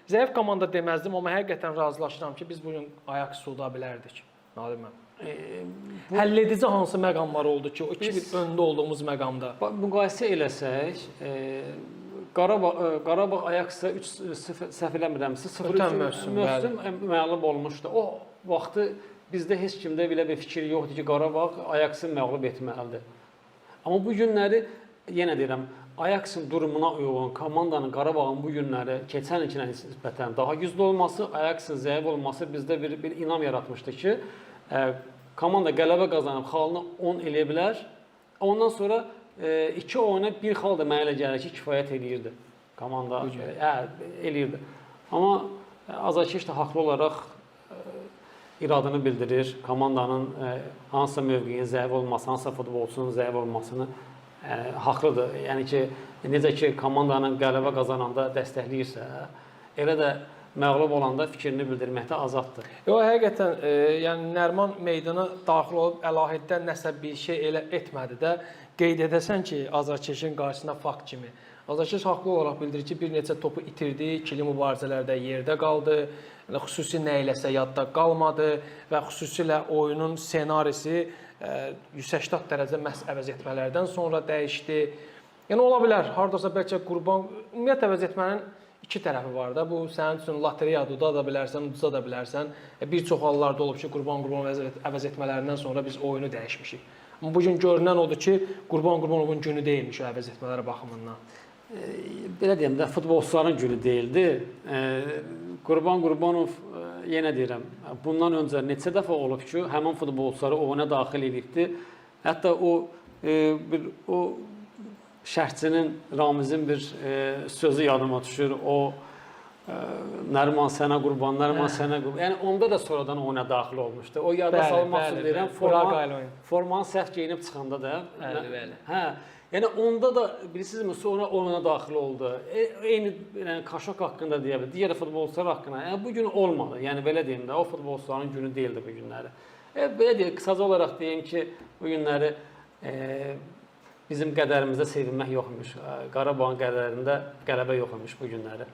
zəif komanda deməzdim, amma həqiqətən razılaşıram ki, biz bugün ayaq üstə ola bilərdik. Nadir müəllim. Həll edici hansı məqamlar oldu ki, o 2-1 öndə olduğumuz məqamda? Müqayisə eləsək, Qarabağ Ajax-a 3-0 səhv eləmirəmsə 0-3 mövsüm məğlub olmuşdu. O vaxtı bizdə heç kimdə belə bir fikir yoxdur ki, Qarabağ Ajax-ı məğlub etməlidir. Amma bu günləri yenə deyirəm, Ajax-ın durumuna uyğun komandanın Qarabağın bu günləri keçən ilkinə nisbətən daha güclü olması, Ajax-ın zəif olması bizdə bir inam yaratmışdı ki, komanda qələbə qazanıb xalını 10 eləyə bilər. Ondan sonra 2 oyuna 1 xal da mənə elə gəlir ki, kifayət eləyirdi. Komanda eləyirdi. Amma Azarkeş də haqlı olaraq iradını bildirir. Komandanın hansısa mövqeyin zəif olması, hansısa futbolçunun zəif olmasını haqlıdır. Yəni ki, necə ki, komandanın qələbə qazananda dəstəkləyirsə, elə də məğlub olanda fikrini bildirməkdə azaddır. Yox, həqiqətən, yəni Nəriman meydana daxil olub əlahiddən nəsə bir şey elə etmədi də, qeyd edəsən ki, Azarkeşin qarşısında fakt kimi. Azarkeş haqlı olaraq bildirir ki, bir neçə topu itirdi, ikili mübarizələrdə yerdə qaldı, xüsusi nə eləsə yadda qalmadı və xüsusilə oyunun senarisi 180 dərəcə məhz əvəz etmələrdən sonra dəyişdi. Yəni, ola bilər, haradasa bəlkə Qurban, ümumiyyət əvəz etmənin iki tərəfi var da. Bu, sənin üçün lotereya uda da bilərsən, uduza da bilərsən. Bir çox hallarda olub ki, Qurban əvəz etmələrindən sonra biz oyunu dəyişmişik. Amma bugün görünən odur ki, Qurban Qurbanovun günü deyilmiş o əvəz etmələri baxımından. Belə deyəm də, futbolçuların günü deyildi. Qurban Qurbanov, yenə deyirəm, bundan öncə neçə dəfə olub ki, həmin futbolçuları oyuna daxil edibdi. Hətta o şərhçinin, Ramizin bir sözü yadıma düşür. O, Nəriman sənə qurban, Nəriman sənə qurban. Yəni, onda da sonradan oyuna daxil olmuşdu. O yada salmaq üçün deyirəm, formanı səhv geyinib çıxanda da. Yəni, onda da, bilirsinizmi, sonra oyuna daxil oldu. Eyni Kaşok haqqında deyə bilir, digər futbolçular haqqında. Yəni, bu gün olmadı. Yəni, belə deyim də, o futbolçuların günü deyildi bu günləri. Belə deyək, qısaca olaraq deyim ki, bu günləri bizim qədərimizdə sevinmək yoxmuş. Qarabağın qədərində qələbə yoxmuş bu günləri.